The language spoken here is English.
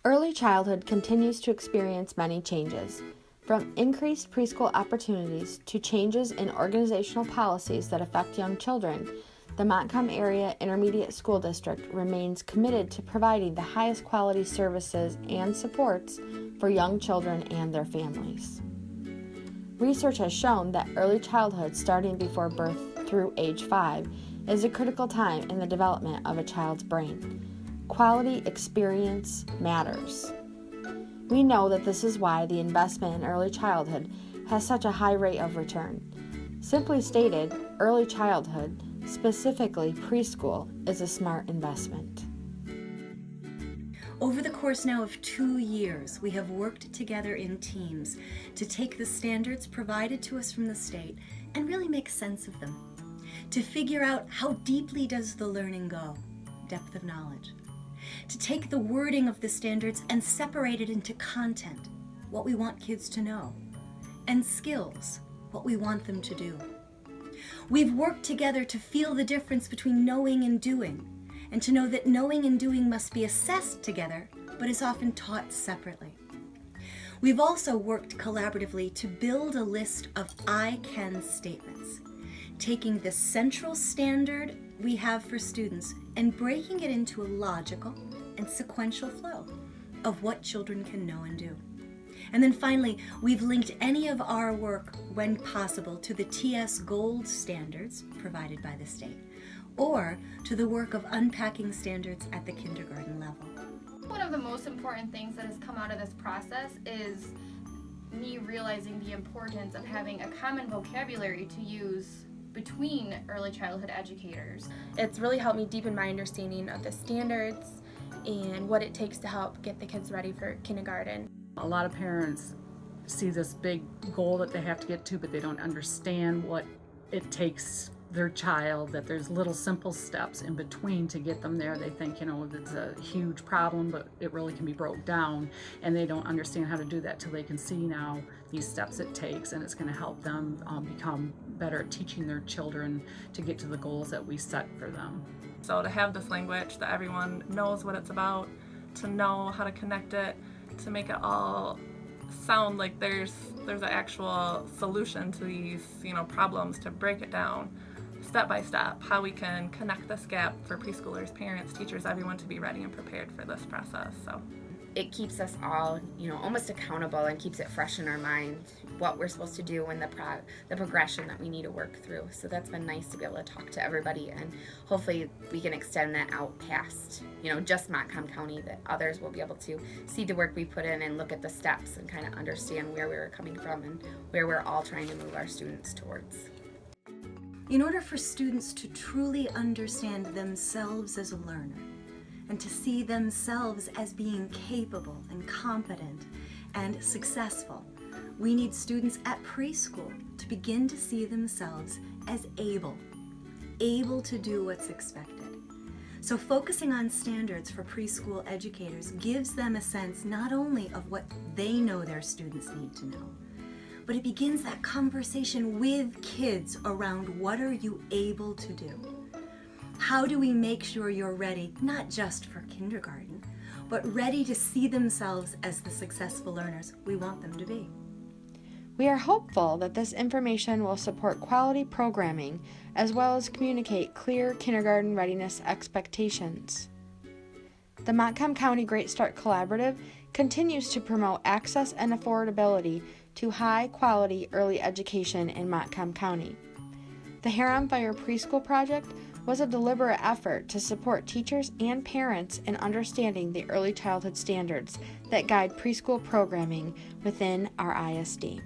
Early childhood continues to experience many changes, from increased preschool opportunities to changes in organizational policies that affect young children. The Montcalm Area Intermediate School District remains committed to providing the highest quality services and supports for young children and their families. Research has shown that early childhood, starting before birth through age 5, is a critical time in the development of a child's brain. Quality experience matters. We know that this is why the investment in early childhood has such a high rate of return. Simply stated, early childhood, specifically preschool, is a smart investment. Over the course now of 2 years, we have worked together in teams to take the standards provided to us from the state and really make sense of them. To figure out how deeply does the learning go, depth of knowledge. To take the wording of the standards and separate it into content, what we want kids to know, and skills, what we want them to do. We've worked together to feel the difference between knowing and doing, and to know that knowing and doing must be assessed together, but is often taught separately. We've also worked collaboratively to build a list of I can statements, taking the central standard we have for students and breaking it into a logical and sequential flow of what children can know and do. And then finally, we've linked any of our work, when possible, to the TS Gold standards provided by the state, or to the work of unpacking standards at the kindergarten level. One of the most important things that has come out of this process is me realizing the importance of having a common vocabulary to use between early childhood educators. It's really helped me deepen my understanding of the standards and what it takes to help get the kids ready for kindergarten. A lot of parents see this big goal that they have to get to, but they don't understand what it takes their child, that there's little simple steps in between to get them there. They think, it's a huge problem, but it really can be broke down, and they don't understand how to do that till they can see now these steps it takes, and it's going to help them become better at teaching their children to get to the goals that we set for them. So to have this language that everyone knows what it's about, to know how to connect it, to make it all sound like there's an actual solution to these problems, to break it down step by step, how we can connect this gap for preschoolers, parents, teachers, everyone to be ready and prepared for this process. So it keeps us all, almost accountable and keeps it fresh in our mind, what we're supposed to do and the progression that we need to work through. So that's been nice to be able to talk to everybody, and hopefully we can extend that out past, just Montcalm County, that others will be able to see the work we put in and look at the steps and kind of understand where we were coming from and where we're all trying to move our students towards. In order for students to truly understand themselves as a learner, and to see themselves as being capable and competent and successful, we need students at preschool to begin to see themselves as able to do what's expected. So focusing on standards for preschool educators gives them a sense not only of what they know their students need to know, but it begins that conversation with kids around what are you able to do? How do we make sure you're ready, not just for kindergarten, but ready to see themselves as the successful learners we want them to be? We are hopeful that this information will support quality programming as well as communicate clear kindergarten readiness expectations. The Montcalm County Great Start Collaborative continues to promote access and affordability to high-quality early education in Montcalm County. The Hair on Fire Preschool Project was a deliberate effort to support teachers and parents in understanding the early childhood standards that guide preschool programming within our ISD.